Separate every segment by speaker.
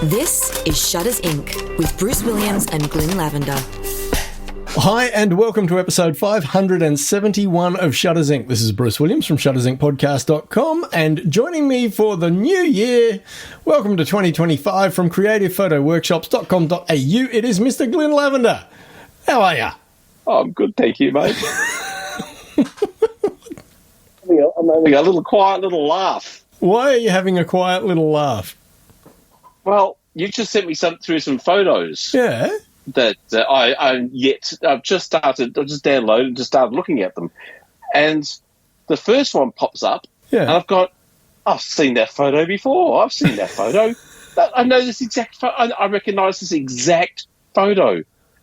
Speaker 1: This is Shutters Inc. with Bruce Williams and Glyn Lavender.
Speaker 2: Hi and welcome to episode 571 of Shutters Inc. This is Bruce Williams from shuttersincpodcast.com, and joining me for the new year, welcome to 2025 from creativephotoworkshops.com.au, it is Mr. Glyn Lavender. How are you?
Speaker 3: Oh, I'm good, thank you, mate. I'm having a little quiet little laugh.
Speaker 2: Why are you having a quiet little laugh?
Speaker 3: Well, you just sent me through some photos.
Speaker 2: Yeah.
Speaker 3: That I've just downloaded and just started looking at them. And the first one pops up, and I've seen that photo before. I've seen that photo. I know this exact photo. I recognise this exact photo.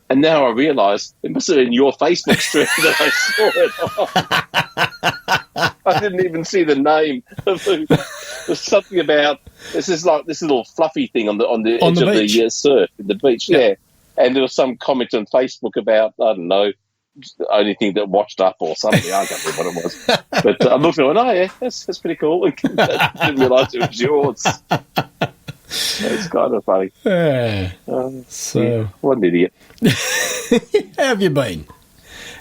Speaker 3: And now I realise it must have been your Facebook stream that I saw it on. I didn't even see the name. There's something about this is like this little fluffy thing on the edge of the surf in the beach. Yeah. And there was some comment on Facebook about, I don't know, the only thing that washed up or something. I can't remember what it was. But I'm looking at it, oh yeah, that's pretty cool. I didn't realise it was yours. It's kind of funny.
Speaker 2: Yeah.
Speaker 3: What an idiot.
Speaker 2: How have you been?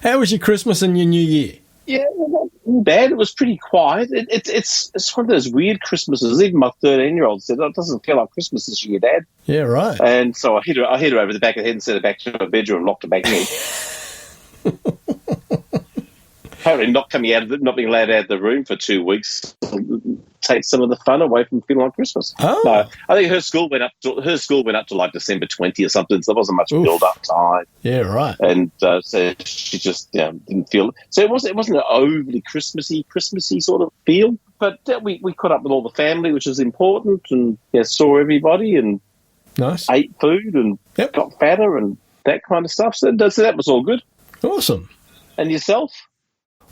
Speaker 2: How was your Christmas and your New Year?
Speaker 3: Yeah, not bad. It was pretty quiet. It's one of those weird Christmases. Even my 13-year-old said, "Oh, it doesn't feel like Christmas this year, Dad."
Speaker 2: Yeah, right.
Speaker 3: And so I hit her over the back of the head and sent her back to her bedroom and locked her back in. Apparently not being allowed out of the room for 2 weeks takes some of the fun away from feeling like Christmas.
Speaker 2: Oh.
Speaker 3: No, I think her school went up to like December 20 or something, so there wasn't much build-up time.
Speaker 2: Yeah, right.
Speaker 3: And so she just didn't feel it. So it wasn't an overly Christmassy sort of feel, but we caught up with all the family, which is important, and saw everybody and
Speaker 2: nice.
Speaker 3: Ate food and got fatter and that kind of stuff. So that was all good.
Speaker 2: Awesome.
Speaker 3: And yourself?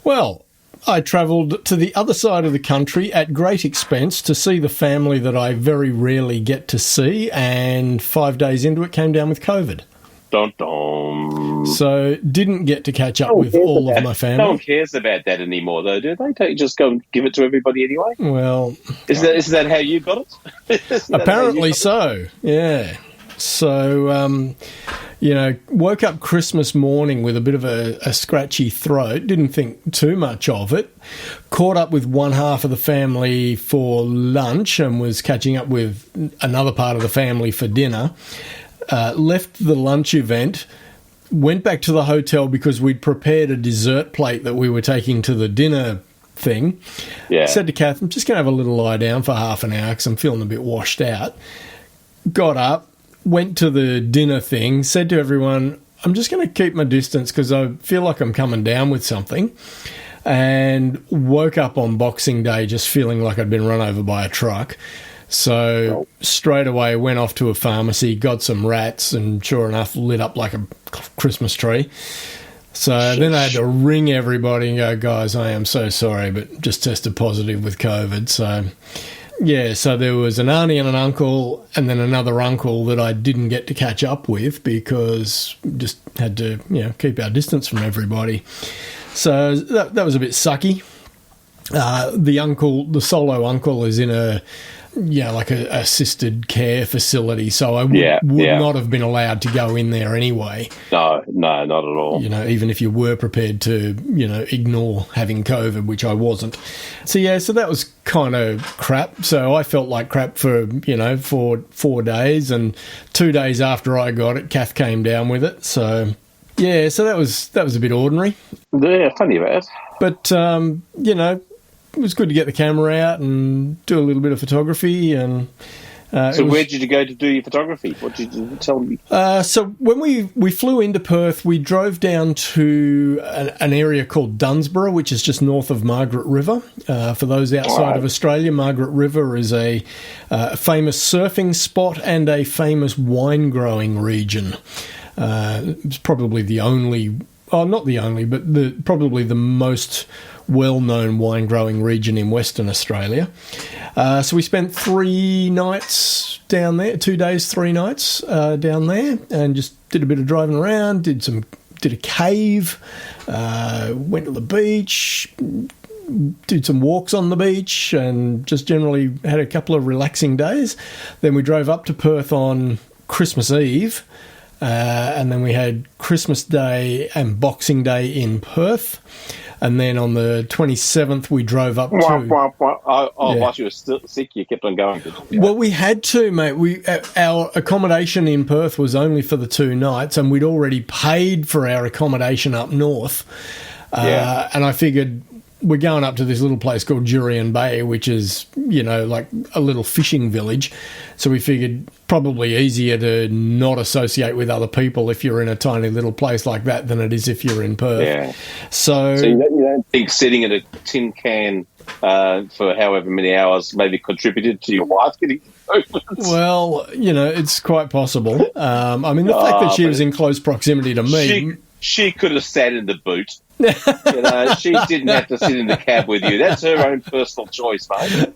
Speaker 2: Well, I travelled to the other side of the country at great expense to see the family that I very rarely get to see, and 5 days into it came down with COVID.
Speaker 3: Dun, dun.
Speaker 2: So didn't get to catch up with all of my family.
Speaker 3: No one cares about that anymore, though, do they? Don't you just go and give it to everybody anyway?
Speaker 2: Well...
Speaker 3: Is that how you got it?
Speaker 2: Apparently so, yeah. So, woke up Christmas morning with a bit of a scratchy throat, didn't think too much of it, caught up with one half of the family for lunch and was catching up with another part of the family for dinner, left the lunch event, went back to the hotel because we'd prepared a dessert plate that we were taking to the dinner thing. Yeah. Said to Kath, I'm just going to have a little lie down for half an hour because I'm feeling a bit washed out. Got up, went to the dinner thing, said to everyone, I'm just going to keep my distance because I feel like I'm coming down with something, and woke up on Boxing Day just feeling like I'd been run over by a truck. So straight away went off to a pharmacy, got some rats, and sure enough lit up like a Christmas tree. So then I had to ring everybody and go, guys, I am so sorry, but just tested positive with COVID. So... yeah, so there was an auntie and an uncle and then another uncle that I didn't get to catch up with because just had to, keep our distance from everybody. So that was a bit sucky. The solo uncle is in a assisted care facility, so I would not have been allowed to go in there anyway.
Speaker 3: No, not at all.
Speaker 2: Even if you were prepared to, ignore having COVID, which I wasn't. So that was kind of crap. So I felt like crap for 4 days, and 2 days after I got it, Kath came down with it. So so that was a bit ordinary.
Speaker 3: Yeah, funny about it.
Speaker 2: But it was good to get the camera out and do a little bit of photography. And
Speaker 3: so where did you go to do your photography? What did you tell me?
Speaker 2: So when we flew into Perth, we drove down to an area called Dunsborough, which is just north of Margaret River. For those outside of Australia, Margaret River is a famous surfing spot and a famous wine growing region. It's probably the only... oh, not the only, but probably the most well-known wine-growing region in Western Australia. So we spent 3 nights down there, 2 days, 3 nights down there, and just did a bit of driving around, did a cave, went to the beach, did some walks on the beach and just generally had a couple of relaxing days. Then we drove up to Perth on Christmas Eve, and then we had Christmas Day and Boxing Day in Perth. And then on the 27th, we drove up to...
Speaker 3: While you were still sick, you kept on going.
Speaker 2: Well, we had to, mate. Our accommodation in Perth was only for the 2 nights, and we'd already paid for our accommodation up north. And I figured we're going up to this little place called Jurien Bay, which is, like a little fishing village. So we figured probably easier to not associate with other people if you're in a tiny little place like that than it is if you're in Perth.
Speaker 3: Yeah.
Speaker 2: So
Speaker 3: you don't think sitting in a tin can for however many hours maybe contributed to your wife getting COVID?
Speaker 2: Well, it's quite possible. The fact that she was in close proximity to me...
Speaker 3: She could have sat in the boot. She didn't have to sit in the cab with you. That's her own personal choice, mate.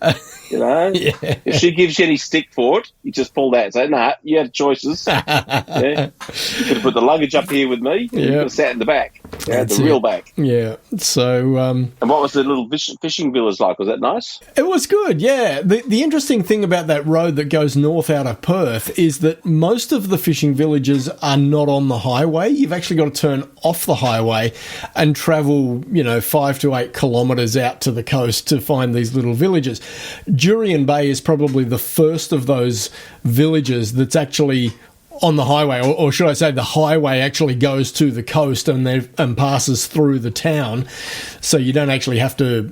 Speaker 3: If she gives you any stick for it, you just pull that and say, "Nah, you had choices." You could have put the luggage up here with me. You could have sat in the back, the real back.
Speaker 2: Yeah. So.
Speaker 3: And what was the little fishing village like? Was that nice?
Speaker 2: It was good. Yeah. The interesting thing about that road that goes north out of Perth is that most of the fishing villages are not on the highway. You've actually got to turn off the highway and travel, 5 to 8 kilometres out to the coast to find these little villages. Jurien Bay is probably the first of those villages that's actually on the highway, or should I say the highway actually goes to the coast and passes through the town, so you don't actually have to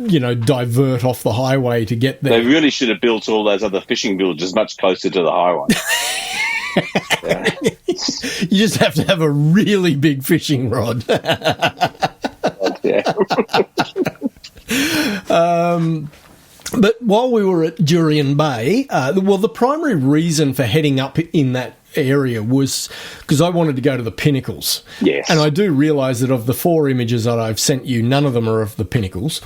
Speaker 2: divert off the highway to get there.
Speaker 3: They really should have built all those other fishing villages much closer to the highway.
Speaker 2: You just have to have a really big fishing rod. But while we were at Jurien Bay, the primary reason for heading up in that area was because I wanted to go to the Pinnacles.
Speaker 3: Yes.
Speaker 2: And I do realise that of the 4 images that I've sent you, none of them are of the Pinnacles.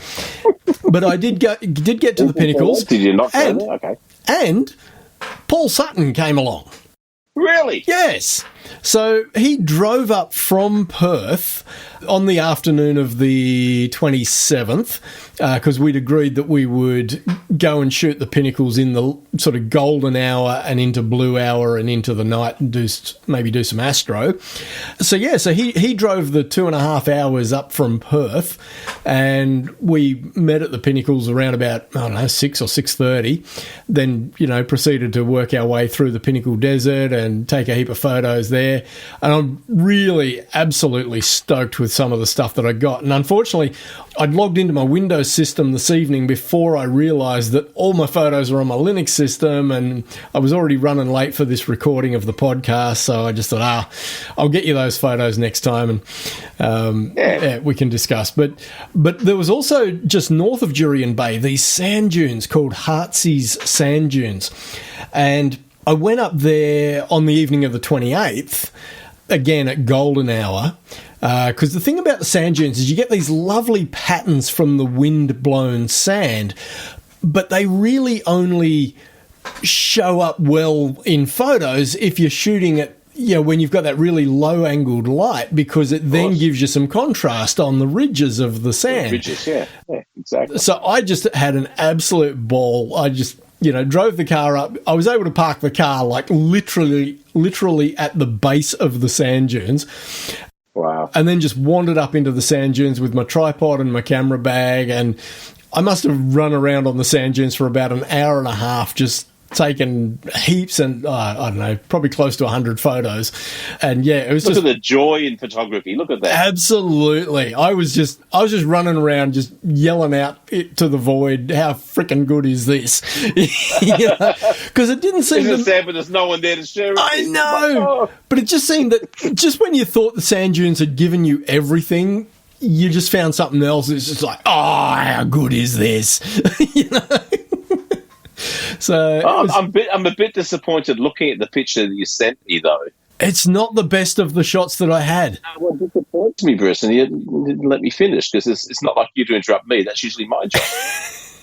Speaker 2: But I did get to the Pinnacles.
Speaker 3: Did you not go there? Okay.
Speaker 2: And Paul Sutton came along.
Speaker 3: Really?
Speaker 2: Yes. So he drove up from Perth on the afternoon of the 27th because we'd agreed that we would go and shoot the Pinnacles in the sort of golden hour and into blue hour and into the night and maybe do some astro. So he drove the 2.5 hours up from Perth, and we met at the Pinnacles around about 6 or 6:30. Then proceeded to work our way through the Pinnacle Desert and take a heap of photos there. And I'm really absolutely stoked with some of the stuff that I got. And unfortunately, I'd logged into my Windows system this evening before I realised that all my photos are on my Linux system, and I was already running late for this recording of the podcast, so I just thought, I'll get you those photos next time, and we can discuss. But there was also, just north of Jurien Bay, these sand dunes called Heartsease Sand Dunes. And I went up there on the evening of the 28th, again at golden hour, because the thing about the sand dunes is you get these lovely patterns from the wind-blown sand, but they really only show up well in photos if you're shooting it, when you've got that really low-angled light, because it then gives you some contrast on the ridges of the sand.
Speaker 3: Ridges, yeah, exactly.
Speaker 2: So I just had an absolute ball. I just... drove the car up. I was able to park the car like literally at the base of the sand dunes.
Speaker 3: Wow.
Speaker 2: And then just wandered up into the sand dunes with my tripod and my camera bag. And I must have run around on the sand dunes for about an hour and a half, just taken heaps and, I don't know, probably close to 100 photos. And it was
Speaker 3: Look at the joy in photography. Look at that.
Speaker 2: Absolutely. I was just running around just yelling out to the void, how freaking good is this? Because it didn't seem
Speaker 3: It's sad, but there's no one there to share it.
Speaker 2: I know. But it just seemed that just when you thought the sand dunes had given you everything, you just found something else. It's just like, how good is this? So
Speaker 3: I'm a bit disappointed looking at the picture that you sent me, though.
Speaker 2: It's not the best of the shots that I had.
Speaker 3: What disappoints me, Bruce, and you didn't let me finish, because it's not like you to interrupt me. That's usually my job.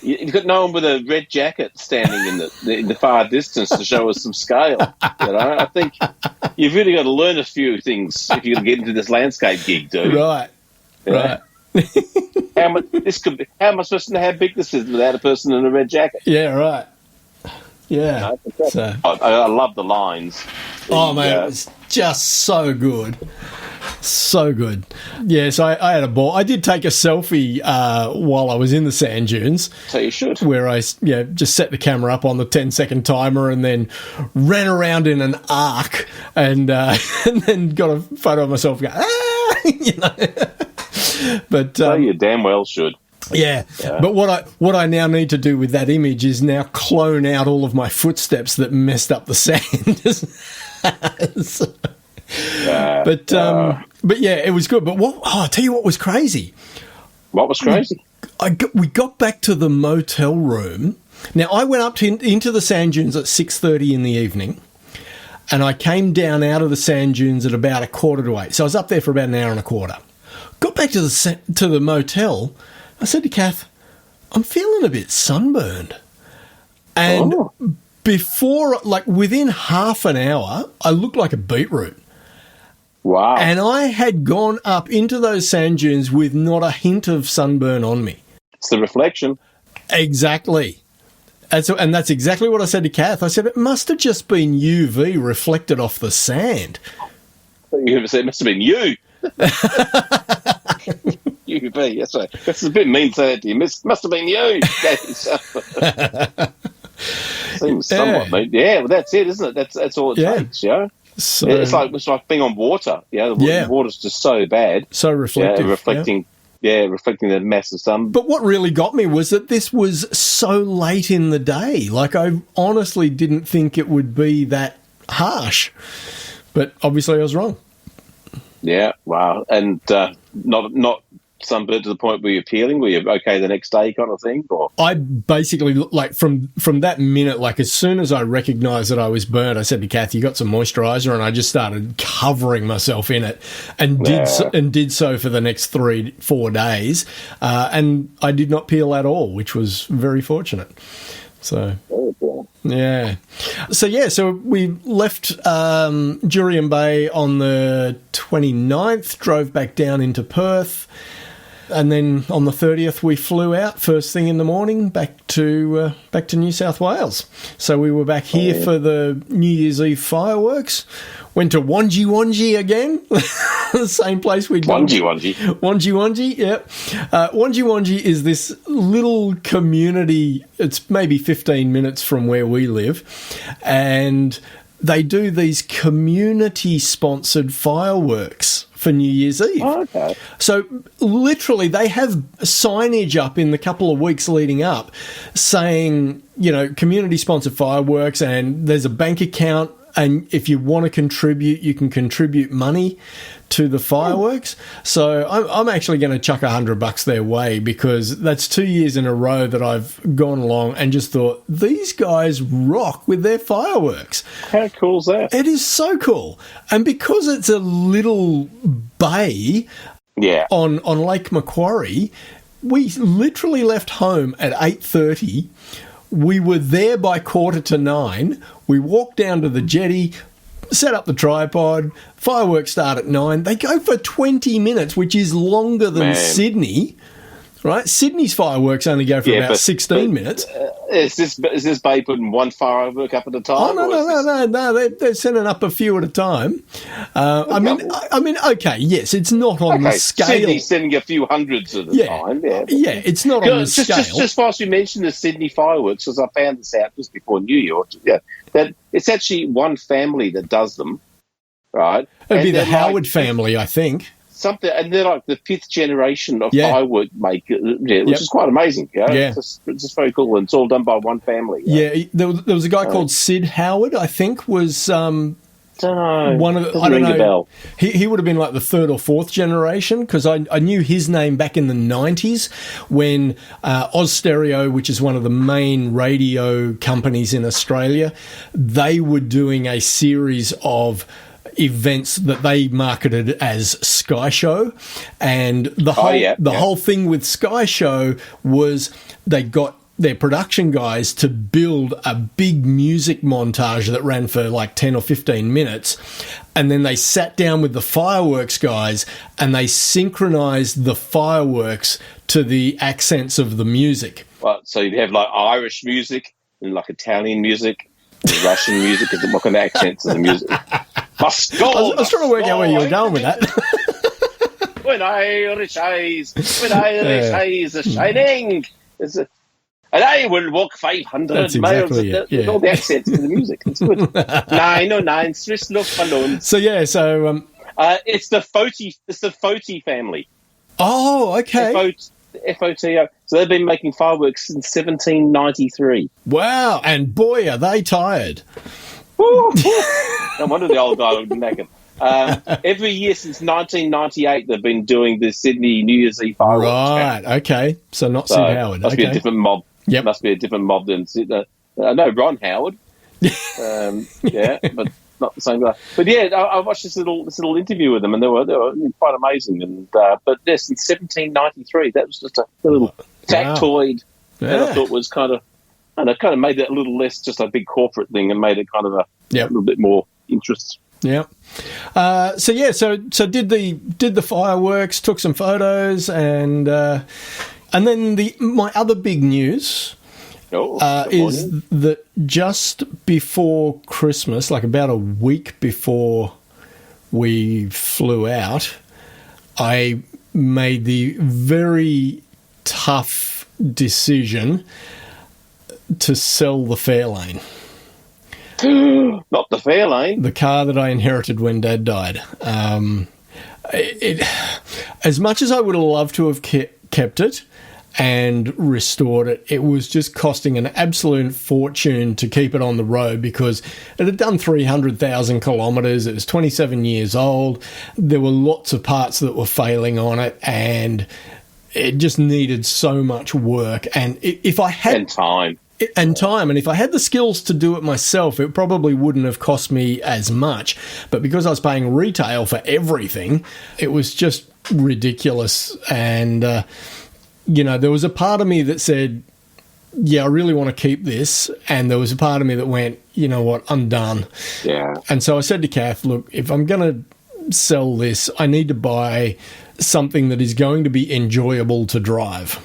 Speaker 3: You've got no one with a red jacket standing in the far distance to show us some scale. I think you've really got to learn a few things if you're going to get into this landscape gig, dude.
Speaker 2: Right.
Speaker 3: How much this could be? How am I supposed to know how big this is without a person in a red jacket?
Speaker 2: Yeah, right. Yeah. So.
Speaker 3: I love the lines.
Speaker 2: Oh, man, it's just so good. So good. Yes, I had a ball. I did take a selfie while I was in the sand dunes.
Speaker 3: So you should.
Speaker 2: Where I just set the camera up on the 10-second timer and then ran around in an arc and and then got a photo of myself going, But
Speaker 3: so you damn well should.
Speaker 2: Yeah. But what I now need to do with that image is now clone out all of my footsteps that messed up the sand. But yeah, it was good. But I'll tell you what was crazy.
Speaker 3: What was crazy?
Speaker 2: We got back to the motel room. Now, I went up into the sand dunes at 6:30 in the evening, and I came down out of the sand dunes at about 7:45. So I was up there for about an hour and a quarter. Got back to the motel. I said to Kath, I'm feeling a bit sunburned. And within half an hour, I looked like a beetroot.
Speaker 3: Wow.
Speaker 2: And I had gone up into those sand dunes with not a hint of sunburn on me.
Speaker 3: It's the reflection.
Speaker 2: Exactly. And that's exactly what I said to Kath. I said, it must have just been UV reflected off the sand.
Speaker 3: You said it must have been you. UV, that's right. That's a bit mean to say that to you. Must have been you. Seems somewhat mean. Yeah, well, that's it, isn't it? That's all it takes, So, it's like being on water. The water's just so bad.
Speaker 2: So reflective.
Speaker 3: Reflecting the massive sun.
Speaker 2: But what really got me was that this was so late in the day. Like, I honestly didn't think it would be that harsh. But obviously I was wrong. Yeah,
Speaker 3: wow. And not sunburned to the point where you're peeling, were you okay the next day kind of thing? Or
Speaker 2: I basically, from that minute, as soon as I recognised that I was burnt, I said to Kath, you got some moisturiser, and I just started covering myself in it and did so for the next 3-4 days. And I did not peel at all, which was very fortunate. So, yeah. So we left Jurien Bay on the 29th, drove back down into Perth, and then on the 30th we flew out first thing in the morning back to New South Wales. So we were back here for the New Year's Eve fireworks. Went to Wanji again, the same place we'd gone. Wanji, yeah. Wanji is this little community. It's maybe 15 minutes from where we live, and they do these community-sponsored fireworks for New Year's Eve.
Speaker 3: Oh, okay.
Speaker 2: So literally they have signage up in the couple of weeks leading up saying, community-sponsored fireworks, and there's a bank account. And if you want to contribute, you can contribute money to the fireworks. So I'm actually going to chuck $100 their way, because that's 2 years in a row that I've gone along and just thought, these guys rock with their fireworks.
Speaker 3: How cool is that?
Speaker 2: It is so cool. And because it's a little bay on Lake Macquarie, we literally left home at 8:30. We were there by 8:45. We walked down to the jetty, set up the tripod, fireworks start at 9. They go for 20 minutes, which is longer than Sydney, right? Sydney's fireworks only go for about 16 minutes.
Speaker 3: Is this bay putting one firework up at a time?
Speaker 2: Oh, no. They're sending up a few at a time. I mean, okay, yes, it's not on the scale.
Speaker 3: Sydney's sending a few hundreds at a time.
Speaker 2: Yeah, it's not on the scale.
Speaker 3: Just whilst you mentioned the Sydney fireworks, because I found this out just before New Year, that it's actually one family that does them, right?
Speaker 2: It'd be the Howard family, I think.
Speaker 3: Something, and they're like the 5th generation of firework maker, which is quite amazing. It's just very cool, and it's all done by one family.
Speaker 2: Yeah, there was a guy called Sid Howard, I think, was
Speaker 3: don't know.
Speaker 2: One of the, I don't know. Bell. He would have been like the 3rd or 4th generation, because I knew his name back in the 90s when Oz Stereo, which is one of the main radio companies in Australia, they were doing a series of events that they marketed as Sky Show, and the whole thing with Sky Show was they got their production guys to build a big music montage that ran for like 10 or 15 minutes. And then they sat down with the fireworks guys and they synchronized the fireworks to the accents of the music.
Speaker 3: Well, so you'd have like Irish music and like Italian music, and Russian music, and what kind of accents of the music?
Speaker 2: I was trying to work out where you were going with that.
Speaker 3: When Irish eyes are shining, and I will walk 500
Speaker 2: That's
Speaker 3: miles.
Speaker 2: exactly it, yeah.
Speaker 3: All the accents to the music. It's good. 909 Swiss love balloons.
Speaker 2: So yeah,
Speaker 3: it's the Foti family.
Speaker 2: Oh, okay.
Speaker 3: FOTO. So they've been making fireworks since 1793.
Speaker 2: Wow, and boy, are they tired.
Speaker 3: No wonder the old guy would be knackered. Every year since 1998, they've been doing the Sydney New Year's Eve fireworks.
Speaker 2: Right, okay. So not Sid Howard.
Speaker 3: Must be a different mob.
Speaker 2: Yep.
Speaker 3: Must be a different mob than Sid. No, Ron Howard. Yeah, but not the same guy. But yeah, I watched this little interview with them, and they were quite amazing. And but yes, since 1793, that was just a little factoid that I thought was kind of made it a little less just a big corporate thing, and made it kind of a little bit more interest.
Speaker 2: Yeah. So did the fireworks, took some photos, and then my other big news is that just before Christmas, like about a week before we flew out, I made the very tough decision to sell the Fairlane.
Speaker 3: Not the Fairlane.
Speaker 2: The car that I inherited when Dad died. As much as I would have loved to have kept it and restored it, it was just costing an absolute fortune to keep it on the road because it had done 300,000 kilometres. It was 27 years old. There were lots of parts that were failing on it, and it just needed so much work. And if I had
Speaker 3: time,
Speaker 2: and if I had the skills to do it myself, it probably wouldn't have cost me as much. But because I was paying retail for everything, it was just ridiculous. And there was a part of me that said, yeah, I really want to keep this. And there was a part of me that went, you know what, I'm done.
Speaker 3: Yeah.
Speaker 2: And so I said to Kath, look, if I'm going to sell this, I need to buy something that is going to be enjoyable to drive.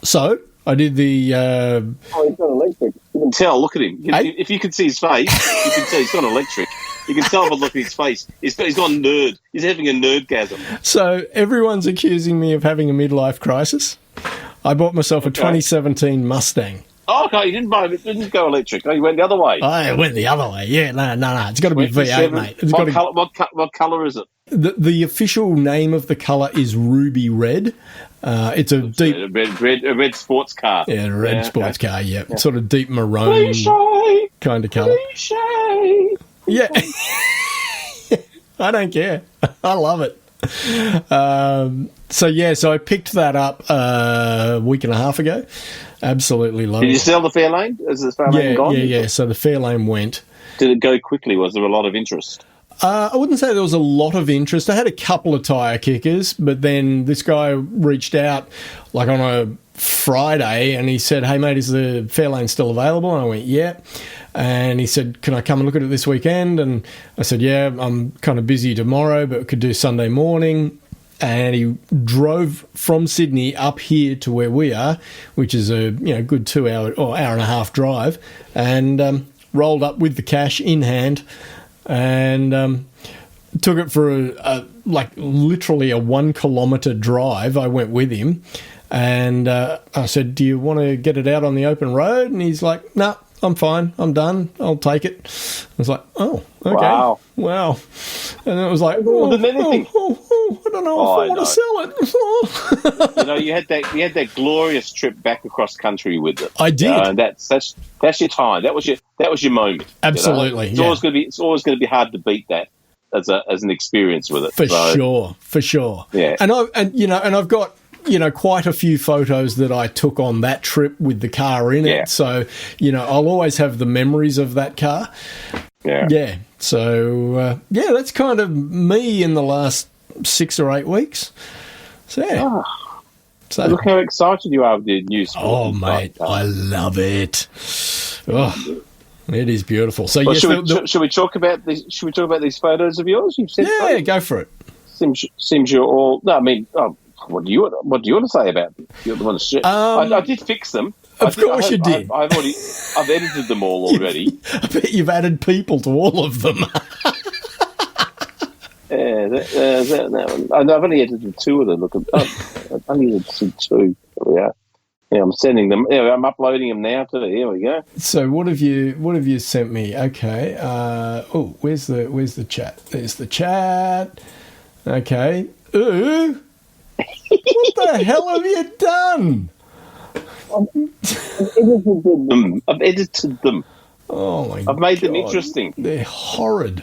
Speaker 2: So I did the...
Speaker 3: he's got electric. You can tell, look at him. If you can see his face, you can tell he's got electric. You can tell by looking at his face. He's gone nerd. He's having a nerdgasm.
Speaker 2: So everyone's accusing me of having a midlife crisis. I bought myself a 2017 Mustang.
Speaker 3: Oh, okay, you didn't go electric. No, you went the other way.
Speaker 2: I went the other way. Yeah, no. It's got to be V8, mate.
Speaker 3: What colour is it?
Speaker 2: The official name of the colour is Ruby Red. It's a deep...
Speaker 3: A red sports car.
Speaker 2: Yeah, a red sports car, yeah. It's sort of deep maroon kind of colour. Yeah. I don't care. I love it. So I picked that up a week and a half ago. Absolutely love it.
Speaker 3: Did you sell the Fairlane? Is the Fairlane gone?
Speaker 2: Yeah. So the Fairlane went.
Speaker 3: Did it go quickly? Was there a lot of interest?
Speaker 2: I wouldn't say there was a lot of interest. I had a couple of tyre kickers, but then this guy reached out like on a Friday and he said, hey, mate, is the Fairlane still available? And I went, yeah. And he said, can I come and look at it this weekend? And I said, yeah, I'm kind of busy tomorrow, but could do Sunday morning. And he drove from Sydney up here to where we are, which is a good 2 hour or hour and a half drive, and rolled up with the cash in hand and took it for literally a 1 kilometre drive. I went with him and I said, do you want to get it out on the open road? And he's like, no. I'm fine. I'm done. I'll take it. I was like, oh, okay. Wow. And it was like, I don't know if I want to sell it.
Speaker 3: You had that glorious trip back across country with it.
Speaker 2: I did.
Speaker 3: That's your time. That was your moment.
Speaker 2: Absolutely.
Speaker 3: It's always going to be hard to beat that as an experience with it.
Speaker 2: For sure.
Speaker 3: Yeah.
Speaker 2: And I've got quite a few photos that I took on that trip with the car in it. So, I'll always have the memories of that car. Yeah. So, that's kind of me in the last 6 or 8 weeks. So, yeah. So,
Speaker 3: look how excited you are with your new sport.
Speaker 2: Oh, mate, I love it. Oh, it is beautiful. So,
Speaker 3: well,
Speaker 2: yes,
Speaker 3: should we talk about these? Should we talk about these photos of yours? You've sent
Speaker 2: yeah,
Speaker 3: photos?
Speaker 2: go for it.
Speaker 3: Seems you're all. No, I mean, what do you want to say about them? You're the one to share. I did fix them.
Speaker 2: Of course you did.
Speaker 3: I've edited them all already.
Speaker 2: I bet you've added people to all of them.
Speaker 3: Yeah, that one. I've only edited 2 of them. Look, I've only edited 2. There we are. Yeah, I'm sending them. Yeah, I'm uploading them now too. Here we go.
Speaker 2: So what have you sent me? Okay. Where's the chat? There's the chat. Okay. Ooh. What the hell have you done?
Speaker 3: I've edited them.
Speaker 2: Oh my!
Speaker 3: I've made them interesting.
Speaker 2: They're horrid.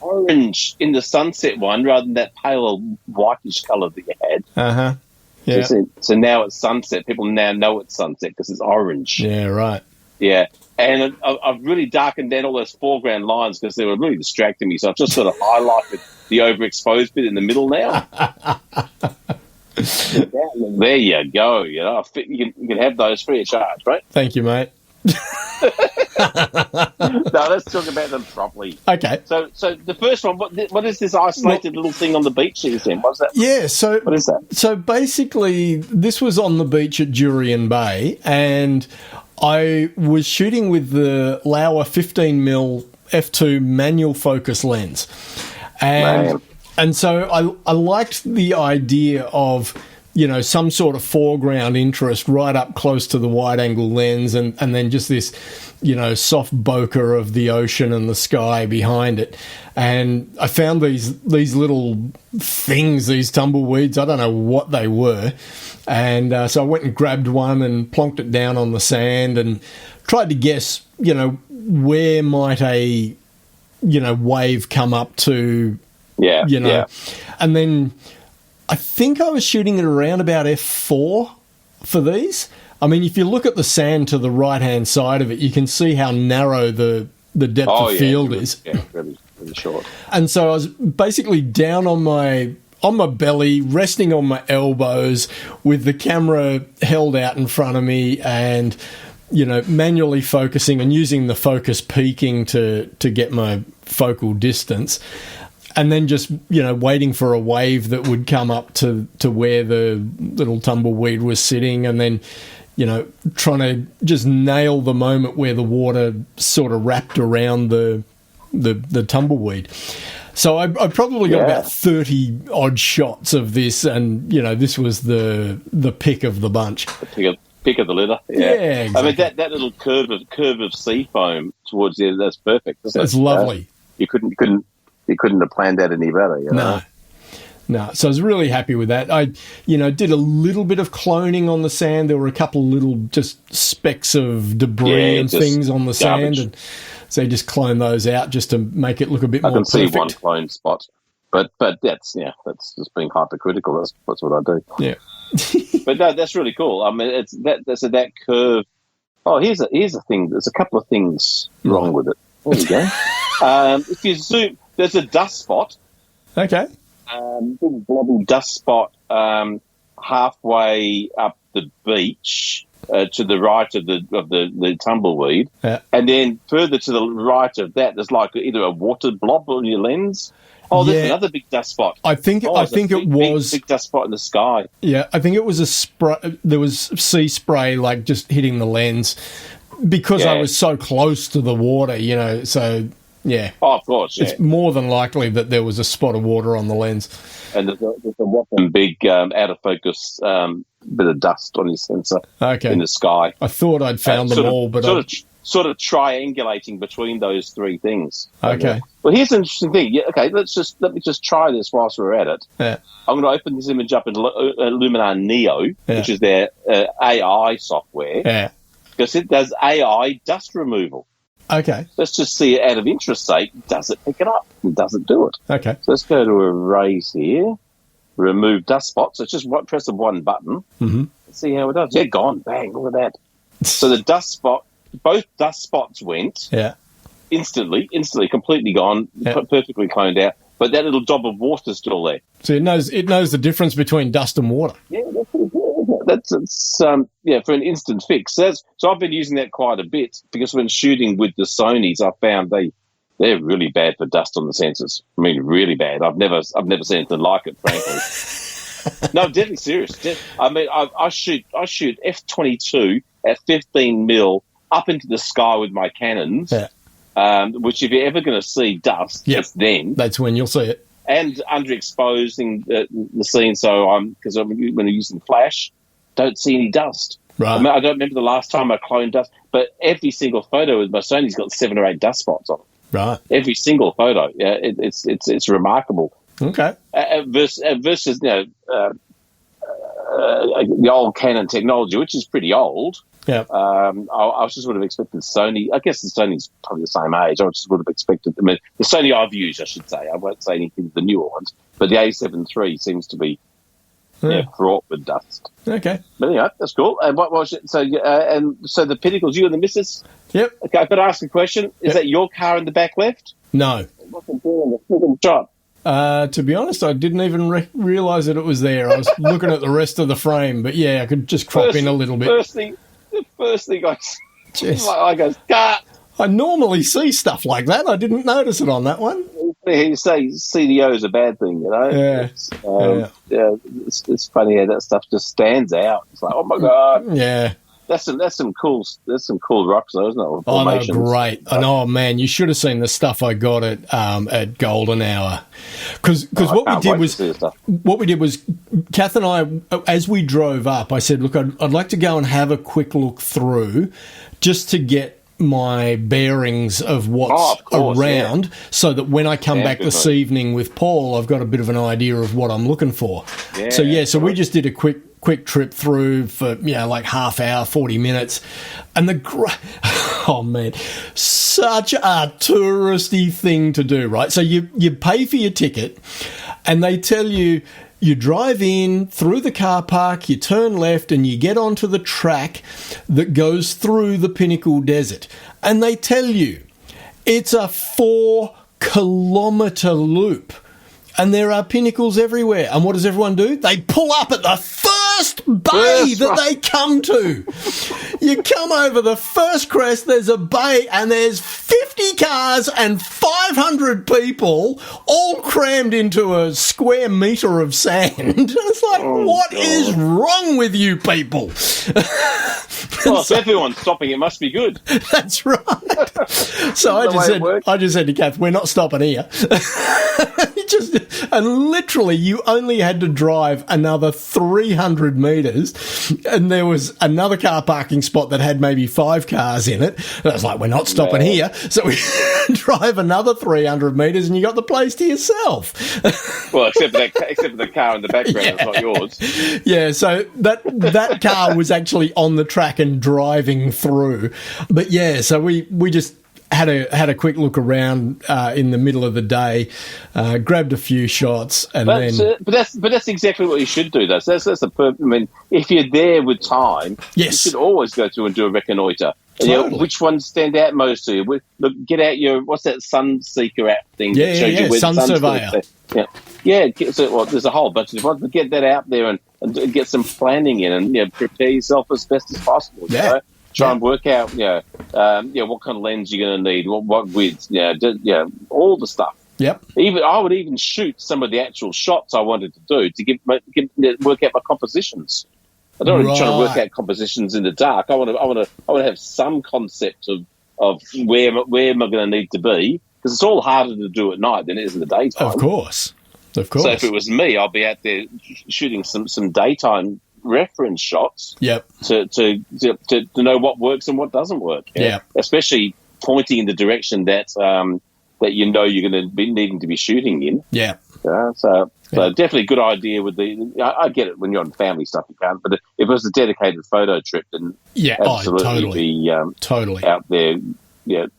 Speaker 3: Orange in the sunset one, rather than that pale whitish colour that you had.
Speaker 2: Yeah.
Speaker 3: So now it's sunset. People now know it's sunset because it's orange.
Speaker 2: Yeah. Right.
Speaker 3: Yeah. And I've really darkened down all those foreground lines because they were really distracting me. So I've just sort of highlighted the overexposed bit in the middle now. There you go. You know, you can have those free of charge, right?
Speaker 2: Thank you, mate.
Speaker 3: No, let's talk about them properly.
Speaker 2: Okay.
Speaker 3: So the first one, what is this isolated little thing on the beach that you sent? What's that?
Speaker 2: Yeah. So
Speaker 3: what is that?
Speaker 2: So basically, this was on the beach at Jurien Bay, and I was shooting with the Lauer 15mm f2 manual focus lens, and so I liked the idea of, you know, some sort of foreground interest right up close to the wide-angle lens, and then just this, you know, soft bokeh of the ocean and the sky behind it. And I found these little things, these tumbleweeds. I don't know what they were. And so I went and grabbed one and plonked it down on the sand and tried to guess, you know, where might a, you know, wave come up to, you know. Yeah. And then I think I was shooting at around about f4 for these. I mean, if you look at the sand to the right-hand side of it, you can see how narrow the depth of field is.
Speaker 3: Yeah, really short.
Speaker 2: And so I was basically down on my belly, resting on my elbows, with the camera held out in front of me, and, you know, manually focusing and using the focus peaking to get my focal distance. And then just, you know, waiting for a wave that would come up to where the little tumbleweed was sitting, and then, you know, trying to just nail the moment where the water sort of wrapped around the tumbleweed. So I probably got about 30 odd shots of this, and, you know, this was the pick of the bunch. The
Speaker 3: pick of the litter. Yeah, exactly. I mean, that little curve of sea foam towards the end, that's perfect.
Speaker 2: That's lovely.
Speaker 3: You couldn't have planned that any better, you know?
Speaker 2: No. So I was really happy with that. I, you know, did a little bit of cloning on the sand. There were a couple of little just specks of debris and things on the sand, and so you just clone those out just to make it look a bit more perfect.
Speaker 3: I can see one clone spot, but that's just being hypercritical. That's what I do.
Speaker 2: Yeah.
Speaker 3: But no, that's really cool. I mean, it's that curve. Oh, here's a thing. There's a couple of things wrong with it. There you go. If you zoom, there's a dust spot.
Speaker 2: Okay.
Speaker 3: Big blobby dust spot halfway up the beach to the right of the tumbleweed, and then further to the right of that, there's like either a water blob on your lens. Oh, there's another big dust spot.
Speaker 2: I think it was
Speaker 3: big dust spot in the sky.
Speaker 2: Yeah, I think it was a spray. There was sea spray like just hitting the lens because I was so close to the water. You know, so. Yeah.
Speaker 3: Oh, of course, yeah.
Speaker 2: It's more than likely that there was a spot of water on the lens.
Speaker 3: And there's a whopping big out-of-focus bit of dust on his sensor in the sky.
Speaker 2: I thought I'd found them all, but...
Speaker 3: Sort of triangulating between those three things.
Speaker 2: Okay.
Speaker 3: Well, here's an interesting thing. Yeah, okay, let me just try this whilst we're at it.
Speaker 2: Yeah.
Speaker 3: I'm going to open this image up in Luminar Neo, which is their AI software.
Speaker 2: Yeah.
Speaker 3: Because it does AI dust removal.
Speaker 2: Okay.
Speaker 3: Let's just see it out of interest's sake. Does it pick it up? Does it do it?
Speaker 2: Okay.
Speaker 3: So let's go to erase here. Remove dust spots. So it's just press the one button.
Speaker 2: Mm-hmm.
Speaker 3: Let's see how it does. Yeah, gone. Bang. Look at that. So the dust spot, both dust spots went.
Speaker 2: Yeah.
Speaker 3: Instantly, completely gone, perfectly cloned out. but that little dot of water's still there.
Speaker 2: So it knows the difference between dust and water.
Speaker 3: Yeah, that's pretty good. That's for an instant fix. So I've been using that quite a bit because when shooting with the Sonys, I found they're really bad for dust on the sensors. I mean, really bad. I've never seen anything like it, frankly. No, deadly serious. I mean, I shoot f/22 at 15 mil up into the sky with my cannons. Yeah. Which if you're ever going to see dust, it's then.
Speaker 2: That's when you'll see it.
Speaker 3: And underexposing the scene, because when I'm using flash, don't see any dust.
Speaker 2: Right.
Speaker 3: I mean, I don't remember the last time I cloned dust, but every single photo with my Sony's got 7 or 8 dust spots on it.
Speaker 2: Right.
Speaker 3: Every single photo. Yeah, it's remarkable.
Speaker 2: Okay.
Speaker 3: Versus the old Canon technology, which is pretty old.
Speaker 2: Yeah.
Speaker 3: I just would have expected Sony. I guess the Sony's probably the same age. I just would have expected. I mean, the Sony I've used, I should say. I won't say anything of the newer ones, but the A7 III seems to be fraught with dust.
Speaker 2: Okay.
Speaker 3: But anyway, that's cool. And what was it? So the Pinnacles, you and the missus.
Speaker 2: Yep.
Speaker 3: Okay, I better ask a question. Is that your car in the back left?
Speaker 2: No.
Speaker 3: What's it doing the friggin' shot?
Speaker 2: To be honest, I didn't even realise that it was there. I was looking at the rest of the frame, but yeah, I could just crop in a little bit.
Speaker 3: The first thing I go, cut.
Speaker 2: I normally see stuff like that. I didn't notice it on that one.
Speaker 3: You say CDO is a bad thing, you know?
Speaker 2: Yeah.
Speaker 3: It's funny how that stuff just stands out. It's like, oh my God.
Speaker 2: Yeah.
Speaker 3: That's some cool rocks, though, isn't it?
Speaker 2: Oh, no, great. And oh man, you should have seen the stuff I got at Golden Hour. Because what we did was Kath and I, as we drove up, I said, look, I'd like to go and have a quick look through just to get my bearings of what's around, so that when I come back this evening with Paul, I've got a bit of an idea of what I'm looking for. Yeah, so we just did a quick trip through for like half hour, 40 minutes, and oh man, such a touristy thing to do, right? So you pay for your ticket, and they tell you drive in through the car park, you turn left, and you get onto the track that goes through the Pinnacle Desert, and they tell you it's a 4-kilometre loop. And there are pinnacles everywhere. And what does everyone do? They pull up at the first bay that they come to. You come over the first crest, there's a bay, and there's 50 cars and 500 people all crammed into a square metre of sand. And it's like, what is wrong with you people?
Speaker 3: Well, if everyone's stopping, it must be good.
Speaker 2: That's right. So I just said to Kath, we're not stopping here. And literally, you only had to drive another 300 metres, and there was another car parking spot that had maybe 5 cars in it. And I was like, we're not stopping here. So we drive another 300 metres, and you got the place to yourself.
Speaker 3: Well, except for the car in the background, it's not yours.
Speaker 2: Yeah, so that car was actually on the track and driving through. But yeah, so we just had a quick look around in the middle of the day, grabbed a few shots, and
Speaker 3: but that's exactly what you should do. That's the purpose. I mean, if you're there with time, you should always go through and do a reconnoitre.
Speaker 2: Totally.
Speaker 3: Which ones stand out most to you? Look, get out what's that Sunseeker app thing?
Speaker 2: Yeah,
Speaker 3: that shows you where
Speaker 2: Sun
Speaker 3: the sun's
Speaker 2: Surveyor.
Speaker 3: Yeah. So, there's a whole bunch of ones. But get that out there and get some planning in, and prepare yourself as best as possible.
Speaker 2: Yeah.
Speaker 3: You know? Try and work out, what kind of lens you're going to need, what width, all the stuff.
Speaker 2: Yep.
Speaker 3: I would even shoot some of the actual shots I wanted to do to work out my compositions. I don't want to try to work out compositions in the dark. I want to have some concept of where am I going to need to be, because it's all harder to do at night than it is in the daytime.
Speaker 2: Of course.
Speaker 3: So if it was me, I'd be out there shooting some daytime reference shots.
Speaker 2: Yep.
Speaker 3: To know what works and what doesn't work.
Speaker 2: Yeah.
Speaker 3: Especially pointing in the direction that you're going to be needing to be shooting in.
Speaker 2: Yeah.
Speaker 3: So definitely a good idea with I get it when you're on family stuff, you can't, but if it was a dedicated photo trip, then absolutely
Speaker 2: totally
Speaker 3: out there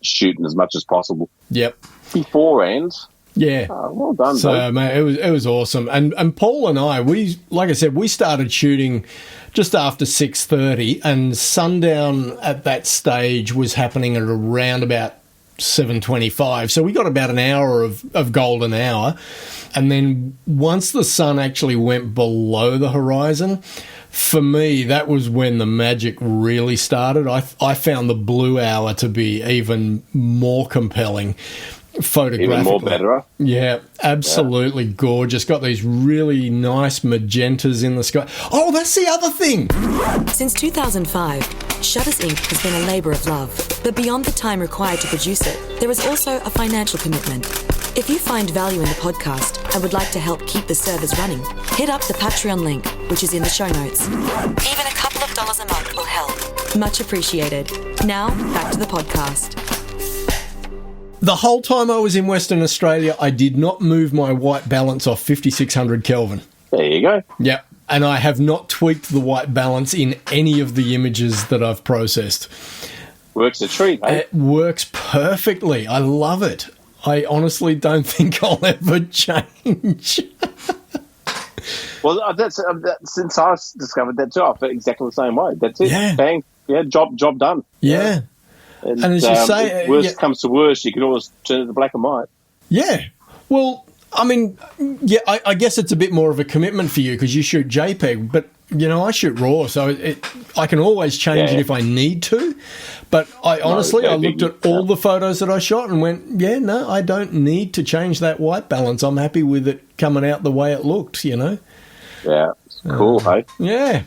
Speaker 3: shooting as much as possible.
Speaker 2: Yep.
Speaker 3: Beforehand.
Speaker 2: Yeah.
Speaker 3: Oh, well done.
Speaker 2: So, mate, it was awesome. And Paul and I, like I said, we started shooting just after 6:30, and sundown at that stage was happening at around about 7:25. So we got about an hour of golden hour. And then once the sun actually went below the horizon, for me, that was when the magic really started. I found the blue hour to be even more compelling photographically.
Speaker 3: Even more better.
Speaker 2: Yeah, absolutely gorgeous. Got these really nice magentas in the sky. Oh, that's the other thing.
Speaker 1: Since 2005, Shutters Inc. has been a labour of love. But beyond the time required to produce it, there is also a financial commitment. If you find value in the podcast and would like to help keep the servers running, hit up the Patreon link, which is in the show notes. Even a couple of dollars a month will help. Much appreciated. Now, back to the podcast.
Speaker 2: The whole time I was in Western Australia, I did not move my white balance off 5600 Kelvin.
Speaker 3: There you go.
Speaker 2: Yep. And I have not tweaked the white balance in any of the images that I've processed.
Speaker 3: Works a treat, eh?
Speaker 2: It works perfectly. I love it. I honestly don't think I'll ever change.
Speaker 3: Well, since I discovered that too, I felt exactly the same way. That's it. Yeah. Bang. Yeah, job done.
Speaker 2: Yeah. And as you say...
Speaker 3: worst comes to worst, you can always turn it to black and white.
Speaker 2: Yeah. Well, I mean, yeah, I guess it's a bit more of a commitment for you because you shoot JPEG, but, you know, I shoot RAW, so I can always change it if I need to. But I looked at all the photos that I shot and went, yeah, no, I don't need to change that white balance. I'm happy with it coming out the way it looked, you know.
Speaker 3: Yeah, it's cool, hey?
Speaker 2: Yeah.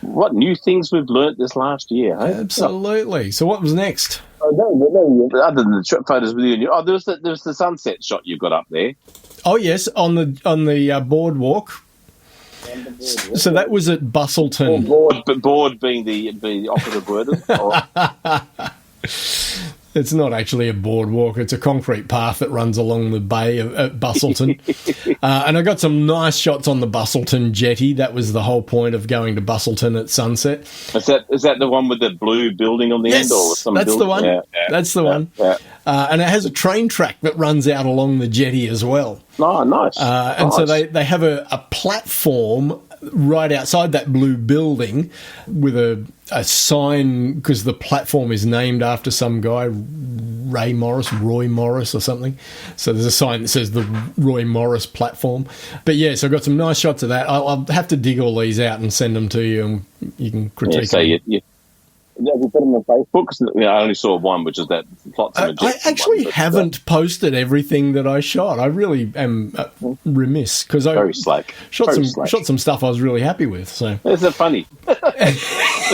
Speaker 3: What new things we've learnt this last year, hey?
Speaker 2: Absolutely. So what was next?
Speaker 3: Other than the photos with you, there was the sunset shot you've got up there.
Speaker 2: Oh yes, on the boardwalk. So that was at Bustleton.
Speaker 3: Board being the operative word.
Speaker 2: It's not actually a boardwalk. It's a concrete path that runs along the bay at Bustleton. And I got some nice shots on the Bustleton jetty. That was the whole point of going to Bustleton at sunset.
Speaker 3: Is that the one with the blue building on the end? Or some
Speaker 2: that's
Speaker 3: building?
Speaker 2: The one.
Speaker 3: Yeah,
Speaker 2: that's the one.
Speaker 3: Yeah.
Speaker 2: And it has a train track that runs out along the jetty as well.
Speaker 3: Oh, nice.
Speaker 2: And so they have a platform right outside that blue building with a sign, because the platform is named after some guy, Roy Morris or something. So there's a sign that says the Roy Morris platform. But yeah, so I've got some nice shots of that. I'll have to dig all these out and send them to you, and you can critique them.
Speaker 3: Have you put them on Facebook? Because I only saw one, which is that plots.
Speaker 2: I actually haven't posted everything that I shot. I really am remiss because I shot some stuff I was really happy with. So
Speaker 3: isn't it funny? But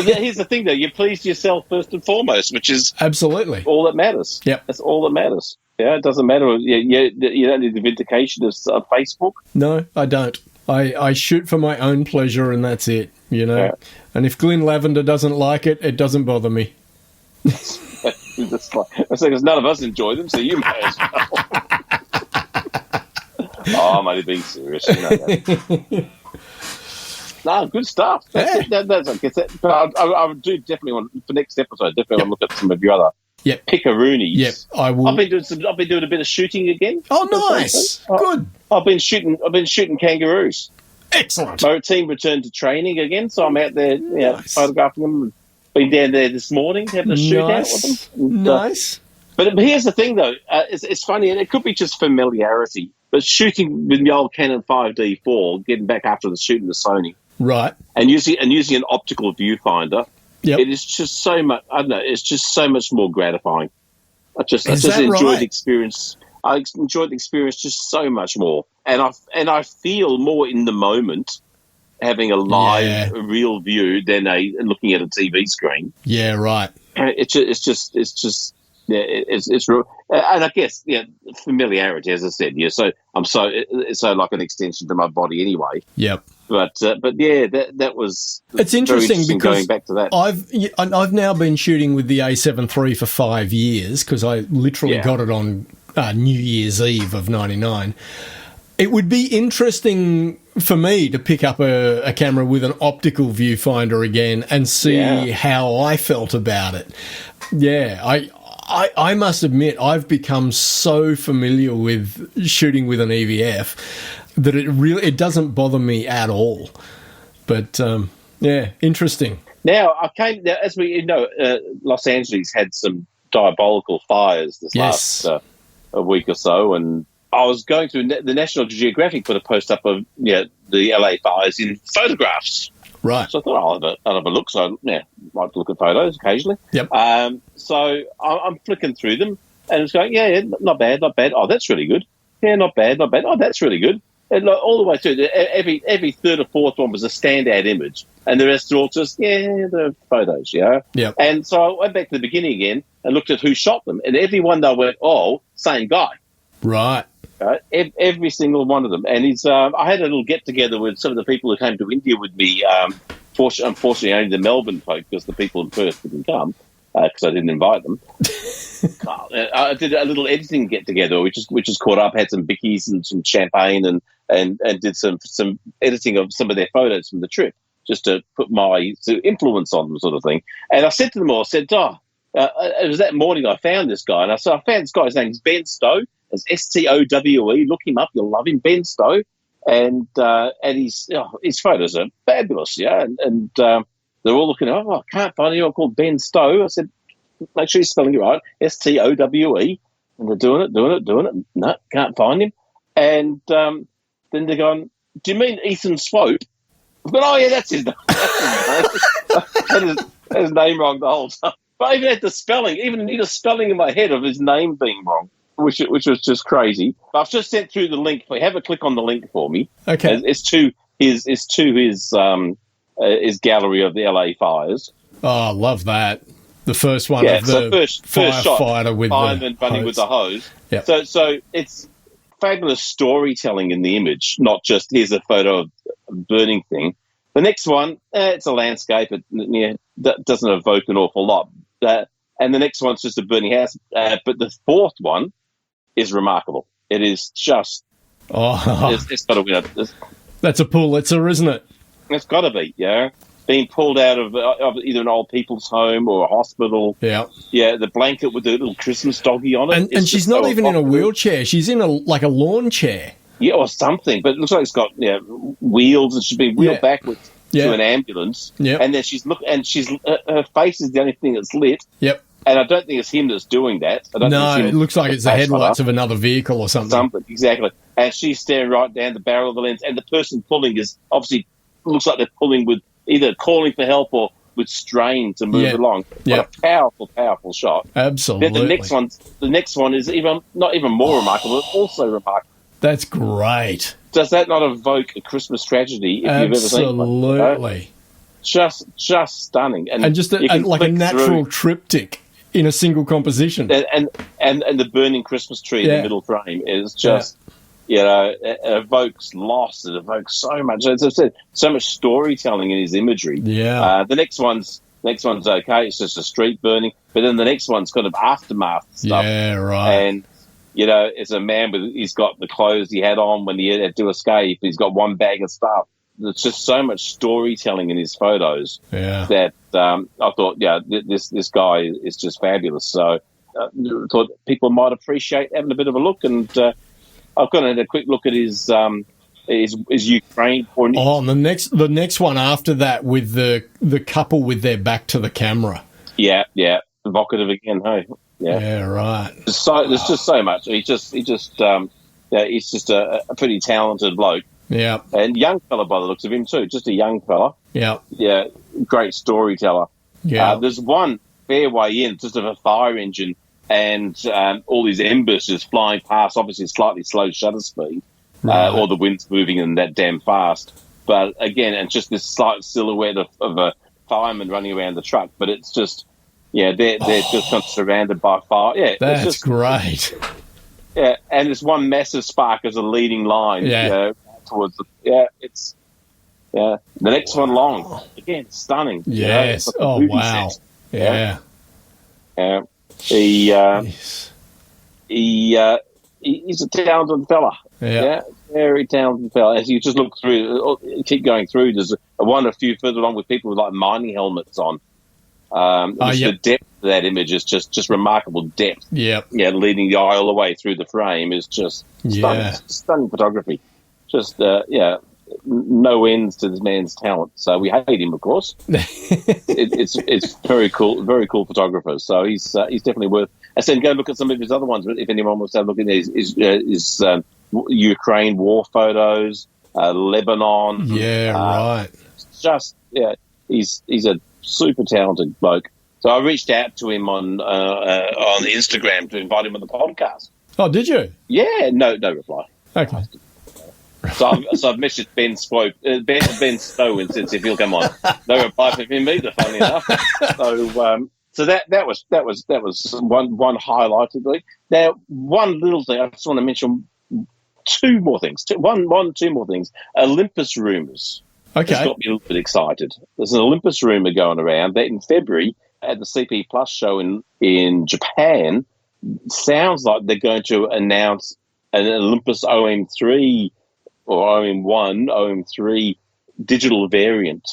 Speaker 3: here's the thing, though: you pleased yourself first and foremost, which is
Speaker 2: absolutely
Speaker 3: all that matters.
Speaker 2: Yep,
Speaker 3: that's all that matters. Yeah, it doesn't matter. You don't need the vindication of Facebook.
Speaker 2: No, I don't. I shoot for my own pleasure, and that's it. You know. Yeah. And if Glenn Lavender doesn't like it, it doesn't bother me.
Speaker 3: Because none of us enjoy them, so you may as well. Oh, I'm only being serious. You know that. No, good stuff. That's I guess that. But I do definitely want, for next episode, want to look at some of your other pickaroonies.
Speaker 2: Yep, I will.
Speaker 3: I've been doing a bit of shooting again.
Speaker 2: Oh, nice. Good.
Speaker 3: I've been shooting kangaroos.
Speaker 2: Excellent.
Speaker 3: My team returned to training again, so I'm out there photographing them. Been down there this morning having a shootout with them.
Speaker 2: Nice.
Speaker 3: But here's the thing, though. It's funny, and it could be just familiarity, but shooting with the old Canon 5D4, getting back after the shooting the Sony.
Speaker 2: Right.
Speaker 3: And using an optical viewfinder, it is just so much, I don't know, it's just so much more gratifying. I just enjoyed the experience. I enjoyed the experience just so much more. And I feel more in the moment having a live, real view than looking at a TV screen.
Speaker 2: Yeah, right.
Speaker 3: It's real. And I guess familiarity, as I said. Yeah, so it's so like an extension to my body anyway.
Speaker 2: Yep.
Speaker 3: But yeah, that was.
Speaker 2: It's interesting because
Speaker 3: going back to that.
Speaker 2: I've now been shooting with the A7 III for 5 years because I literally got it on New Year's Eve of '99. It would be interesting for me to pick up a camera with an optical viewfinder again and see how I felt about it. Yeah, I must admit I've become so familiar with shooting with an EVF that it doesn't bother me at all. But interesting.
Speaker 3: Now as we know, Los Angeles had some diabolical fires this last a week or so, and I was going through the National Geographic put a post up of the LA fires in photographs.
Speaker 2: Right.
Speaker 3: So I thought I'll have a look. So like to look at photos occasionally.
Speaker 2: Yep.
Speaker 3: So I'm flicking through them, and it's going, not bad, not bad. Oh, that's really good. Yeah, not bad, not bad. Oh, that's really good. And all the way through, every third or fourth one was a standout image, and the rest are all just the photos,
Speaker 2: Yep.
Speaker 3: And so I went back to the beginning again and looked at who shot them, and every one they went, same guy,
Speaker 2: right?
Speaker 3: Every single one of them. And I had a little get together with some of the people who came to India with me. Unfortunately, only the Melbourne folk, because the people in Perth didn't come because I didn't invite them. I did a little editing get together, which is caught up. Had some bickies and some champagne, and did some editing of some of their photos from the trip, just to put my influence on them, sort of thing. And I said to them all, it was that morning I found this guy, and I found this guy. His name's Ben Stowe. It's Stowe. Look him up; you'll love him, Ben Stowe. And his photos are fabulous, and they're all looking. I can't find anyone called Ben Stowe. I said, make sure you're spelling it right, Stowe. And they're doing it. No, can't find him. And then they're going, do you mean Ethan Swope? I've gone, that's his name. Had his name wrong the whole time. But I even had the spelling, need a spelling in my head of his name being wrong, which was just crazy. I've just sent through the link. Have a click on the link for me.
Speaker 2: Okay.
Speaker 3: It's to his gallery of the LA fires.
Speaker 2: Oh, I love that. The first one of the
Speaker 3: first
Speaker 2: firefighter
Speaker 3: shot,
Speaker 2: with
Speaker 3: fireman
Speaker 2: the
Speaker 3: running
Speaker 2: hose.
Speaker 3: with the hose.
Speaker 2: Yep.
Speaker 3: So it's fabulous storytelling in the image, not just here's a photo of a burning thing. The next one, it's a landscape. It doesn't evoke an awful lot. And the next one's just a burning house. But the fourth one is remarkable. It is just... It's got to win.
Speaker 2: That's a Pulitzer, isn't it?
Speaker 3: It's got to be, being pulled out of either an old people's home or a hospital. Yeah. Yeah, the blanket with the little Christmas doggy on it.
Speaker 2: And she's not even in a wheelchair. She's in a lawn chair.
Speaker 3: Yeah, or something. But it looks like it's got wheels, and she's been wheeled backwards to an ambulance. Yeah. And then her face is the only thing that's lit. Yep. And I don't think it's him that's doing that.
Speaker 2: It looks like it's the headlights of another vehicle or something.
Speaker 3: Exactly. And she's staring right down the barrel of the lens, and the person pulling is obviously looks like they're pulling with either calling for help or with strain to move along. What a powerful, powerful shot.
Speaker 2: Absolutely.
Speaker 3: Then the next one is not even more remarkable, but also remarkable.
Speaker 2: That's great.
Speaker 3: Does that not evoke a Christmas tragedy if you've ever seen one?
Speaker 2: Absolutely.
Speaker 3: Just stunning. And
Speaker 2: just like a natural triptych in a single composition.
Speaker 3: And the burning Christmas tree in the middle frame is just... it evokes loss. It evokes so much. As I said, so much storytelling in his imagery. Yeah. The next one's okay. It's just a street burning. But then the next one's kind of aftermath stuff.
Speaker 2: Yeah, right.
Speaker 3: And it's a man he's got the clothes he had on when he had to escape. He's got one bag of stuff. There's just so much storytelling in his photos. Yeah. That I thought, this guy is just fabulous. So I thought people might appreciate having a bit of a look and. I've gone and had a quick look at his Ukraine.
Speaker 2: And the next one after that with the couple with their back to the camera.
Speaker 3: Yeah, evocative again. Hey,
Speaker 2: yeah, right.
Speaker 3: There's just so much. He's just a pretty talented bloke. Yeah, and young fella by the looks of him too. Just a young fella. Yeah, great storyteller. Yeah, there's one fair way in, just of a fire engine. And all these embers just flying past, obviously slightly slow shutter speed, or the wind's moving and that damn fast. But again, and just this slight silhouette of a fireman running around the truck. But it's just, they're just kind of surrounded by fire. Yeah,
Speaker 2: that's just great.
Speaker 3: Yeah, and it's one massive spark as a leading line. Towards the the next one long again, stunning.
Speaker 2: Yes. Wow. Set. Yeah.
Speaker 3: He's a talented fella. Yeah, very talented fella. As you just look through, keep going through, there's a few further along with people with like mining helmets on. The depth of that image is just remarkable depth. Yep. Yeah, leading the eye all the way through the frame is just stunning photography. Just no ends to this man's talent. So we hate him, of course. It's very cool photographer. So he's definitely worth. I said go look at some of his other ones. If anyone wants to have a look at his Ukraine war photos, Lebanon.
Speaker 2: Yeah, right.
Speaker 3: He's a super talented bloke. So I reached out to him on Instagram to invite him on the podcast.
Speaker 2: Oh, did you?
Speaker 3: Yeah, no reply.
Speaker 2: Okay.
Speaker 3: So I've messaged Ben Stowe and said if he'll come on. No reply from him either. Funny enough. So that was one highlight of the week. Now, one little thing I just want to mention. Two more things. Two more things. Olympus rumours.
Speaker 2: Okay.
Speaker 3: It's got me a little bit excited. There's an Olympus rumour going around that in February at the CP Plus show in Japan, sounds like they're going to announce an Olympus OM3 or OM1, OM3 digital variant.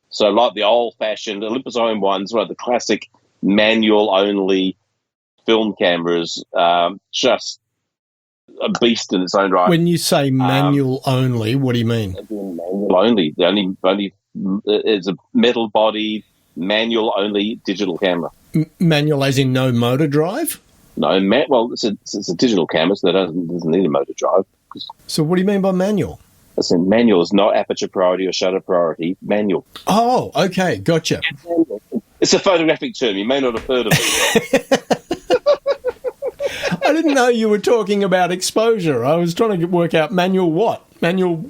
Speaker 3: So like the old-fashioned Olympus OM1s, the classic manual-only film cameras, just a beast in its own right.
Speaker 2: When you say manual only, what do you mean?
Speaker 3: Manual only. The only it's a metal body, manual only digital camera.
Speaker 2: Manual as in no motor drive?
Speaker 3: No, it's a digital camera, so it doesn't need a motor drive.
Speaker 2: So what do you mean by manual?
Speaker 3: I said manual is not aperture priority or shutter priority. Manual.
Speaker 2: Oh, okay, gotcha.
Speaker 3: It's a photographic term. You may not have heard of it.
Speaker 2: I didn't know you were talking about exposure. I was trying to work out manual what? Manual,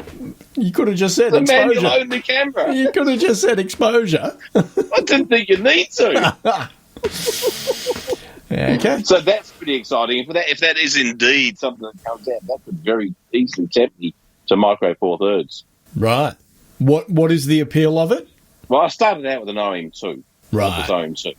Speaker 2: you could have just said
Speaker 3: it's
Speaker 2: exposure.
Speaker 3: A manual-only camera.
Speaker 2: You could have just said exposure.
Speaker 3: I didn't think you need to.
Speaker 2: Okay.
Speaker 3: So that's pretty exciting. If that is indeed something that comes out, that could very easily tempt me to Micro Four Thirds.
Speaker 2: Right. What is the appeal of it?
Speaker 3: Well, I started out with an OM2.
Speaker 2: Right.
Speaker 3: OM2.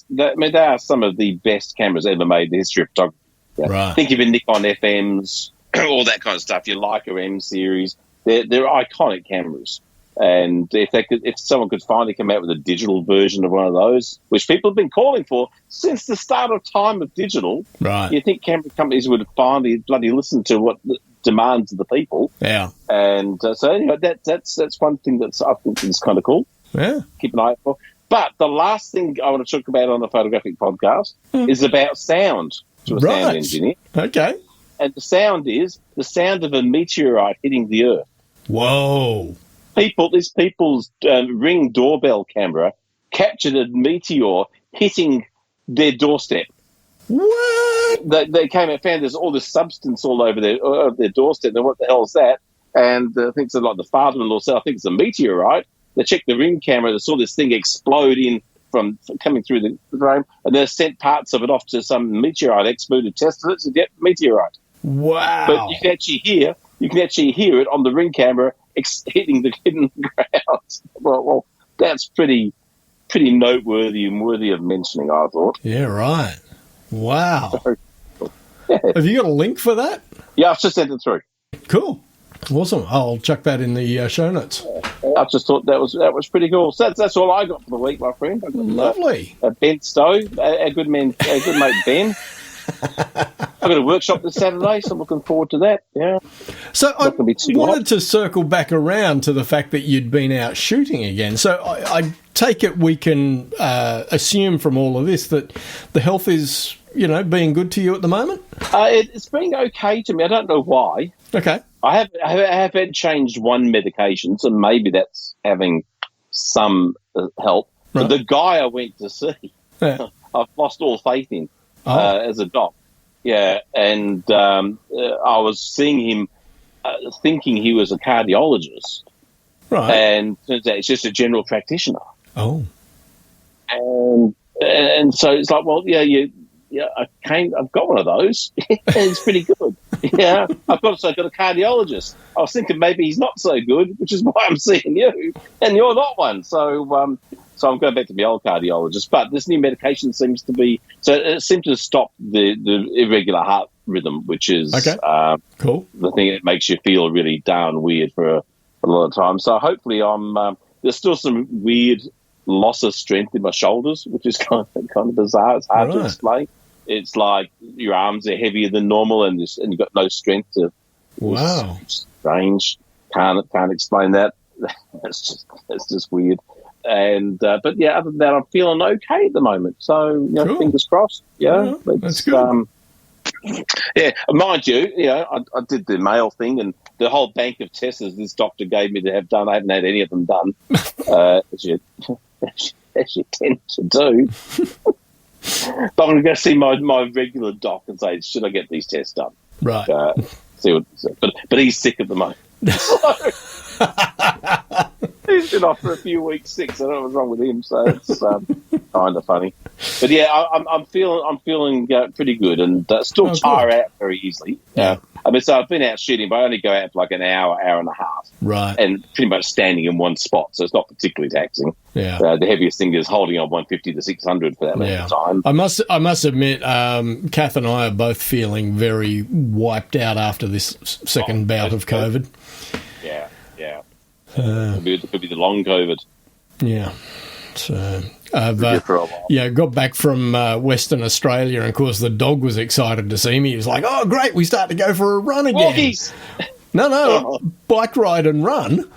Speaker 3: They are some of the best cameras ever made in the history of photography. Yeah.
Speaker 2: Right.
Speaker 3: Think of your Nikon FMs, all that kind of stuff. Your Leica M series. They're iconic cameras. And if someone could finally come out with a digital version of one of those, which people have been calling for since the start of time of digital,
Speaker 2: right?
Speaker 3: You think camera companies would finally bloody listen to what the demands of the people?
Speaker 2: Yeah.
Speaker 3: And so anyway, that's one thing that I think is kind of cool.
Speaker 2: Yeah.
Speaker 3: Keep an eye out for. But the last thing I want to talk about on the photographic podcast is about sound to a sound engineer.
Speaker 2: Okay.
Speaker 3: And the sound is the sound of a meteorite hitting the Earth.
Speaker 2: Whoa.
Speaker 3: This people's Ring doorbell camera captured a meteor hitting their doorstep.
Speaker 2: What?
Speaker 3: They came and found there's all this substance all over their doorstep. And what the hell is that? And I think it's like the father-in-law said, I think it's a meteorite. They checked the Ring camera. They saw this thing explode from coming through the frame, and they sent parts of it off to some meteorite expert who tested it to get meteorite.
Speaker 2: Wow!
Speaker 3: But you can actually hear it on the Ring camera hitting the ground. Well, that's pretty noteworthy and worthy of mentioning, I thought.
Speaker 2: Yeah, right. Wow. Yeah. Have you got a link for that?
Speaker 3: Yeah, I've just sent it through.
Speaker 2: Cool. Awesome. I'll chuck that in the show notes.
Speaker 3: I just thought that was pretty cool. So that's all I got for the week, my friend.
Speaker 2: Lovely.
Speaker 3: Ben Stowe, a good mate Ben. I've got a workshop this Saturday, so I'm looking forward to that. Yeah.
Speaker 2: So I wanted to circle back around to the fact that you'd been out shooting again. So I take it we can assume from all of this that the health is, being good to you at the moment?
Speaker 3: It's been okay to me. I don't know why.
Speaker 2: Okay.
Speaker 3: I have had changed one medication, so maybe that's having some help. Right. But the guy I went to see, I've lost all faith in. As a doc. Yeah, and I was seeing him thinking he was a cardiologist.
Speaker 2: Right.
Speaker 3: And turns out it's just a general practitioner.
Speaker 2: Oh.
Speaker 3: And so it's like, well, I've got one of those. It's pretty good. Yeah, I've got a cardiologist. I was thinking maybe he's not so good, which is why I'm seeing you, and you're not one. So I'm going back to my old cardiologist. But this new medication seems to stop the irregular heart rhythm, which is
Speaker 2: cool.
Speaker 3: The thing that makes you feel really darn weird for a lot of time. So hopefully there's still some weird loss of strength in my shoulders, which is kind of bizarre. It's hard to explain. It's like your arms are heavier than normal, and you've got no strength to strange. Can't explain that. It's just weird. And but yeah, other than that, I'm feeling okay at the moment. So
Speaker 2: Cool.
Speaker 3: Fingers crossed. Yeah,
Speaker 2: that's good.
Speaker 3: Yeah, mind you, I did the mail thing, and the whole bank of tests this doctor gave me to have done. I haven't had any of them done, as you tend to do. But I'm going to go see my regular doc and say, should I get these tests done?
Speaker 2: Right.
Speaker 3: See what. But he's sick at the moment. He's been off for a few weeks sick, so I don't know what's wrong with him. So it's kind of funny. But yeah, I'm feeling pretty good, and still tire out very easily.
Speaker 2: Yeah.
Speaker 3: I mean, so I've been out shooting, but I only go out for like an hour and a half.
Speaker 2: Right.
Speaker 3: And pretty much standing in one spot, so it's not particularly taxing.
Speaker 2: Yeah.
Speaker 3: The heaviest thing is holding on 150 to 600 for that length of time.
Speaker 2: I must admit, Kath and I are both feeling very wiped out after this second bout of COVID.
Speaker 3: Yeah. Could be the long COVID.
Speaker 2: Yeah. So I've got back from Western Australia, and of course the dog was excited to see me. He was like, "Oh, great, we start to go for a run again."
Speaker 3: Walkies.
Speaker 2: No, bike ride and run.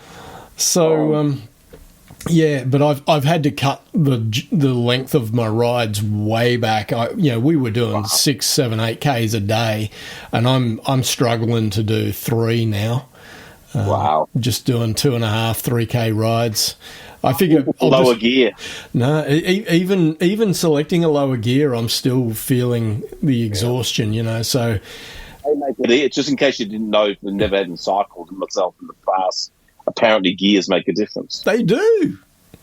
Speaker 2: So but I've had to cut the length of my rides way back. We were doing 6, 7, 8 Ks a day, and I'm struggling to do 3 now.
Speaker 3: Wow.
Speaker 2: Just doing 2.5, 3K rides. I figure
Speaker 3: lower gear.
Speaker 2: No, even selecting a lower gear, I'm still feeling the exhaustion. So
Speaker 3: just in case you didn't know, I've never had cycled myself in the past. Apparently, gears make a difference.
Speaker 2: They do.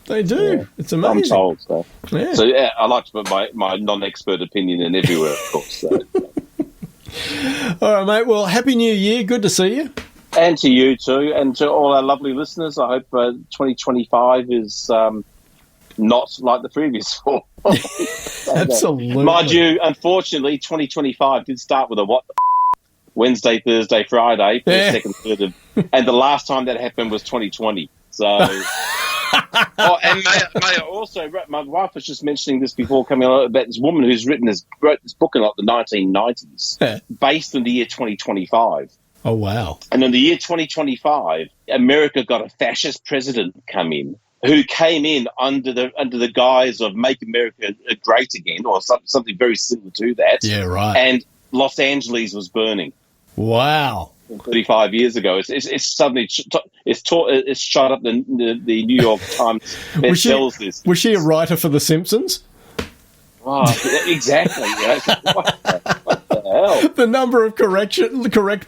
Speaker 2: Yeah. It's amazing.
Speaker 3: I'm told so.
Speaker 2: Yeah.
Speaker 3: So I like to put my non-expert opinion in everywhere, of course. So.
Speaker 2: All right, mate. Well, Happy New Year. Good to see you.
Speaker 3: And to you too, and to all our lovely listeners. I hope 2025 is not like the previous 4.
Speaker 2: Absolutely.
Speaker 3: Mind you, unfortunately, 2025 did start with a Wednesday, Thursday, Friday, first, second, third, and the last time that happened was 2020. So, and may I also, my wife was just mentioning this before coming on about this woman who's wrote this book in like the 1990s, based on the year 2025.
Speaker 2: Oh, wow.
Speaker 3: And in the year 2025, America got a fascist president who came in under the guise of Make America Great Again, or something very similar to that.
Speaker 2: Yeah, right.
Speaker 3: And Los Angeles was burning.
Speaker 2: Wow.
Speaker 3: 35 years ago. It's suddenly it's shot up the New York Times bestsellers list.
Speaker 2: Was she a writer for The Simpsons?
Speaker 3: Oh, exactly. What the hell?
Speaker 2: The number of correct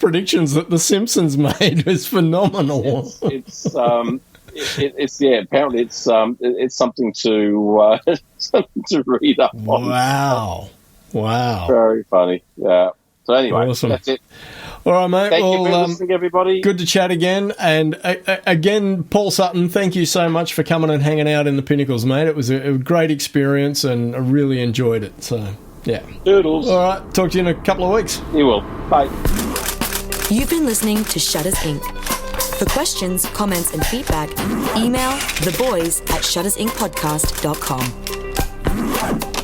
Speaker 2: predictions that The Simpsons made is phenomenal.
Speaker 3: It's apparently it's something to something to read up on.
Speaker 2: Wow.
Speaker 3: Very funny. Yeah. So anyway,
Speaker 2: awesome.
Speaker 3: That's it.
Speaker 2: All right, mate.
Speaker 3: Thank you for listening, everybody.
Speaker 2: Good to chat again. And again, Paul Sutton, thank you so much for coming and hanging out in the Pinnacles, mate. It was a great experience, and I really enjoyed it. So, yeah.
Speaker 3: Doodles.
Speaker 2: All right. Talk to you in a couple of weeks.
Speaker 3: You will. Bye.
Speaker 1: You've been listening to Shutters Inc. For questions, comments, and feedback, email theboys@shuttersincpodcast.com.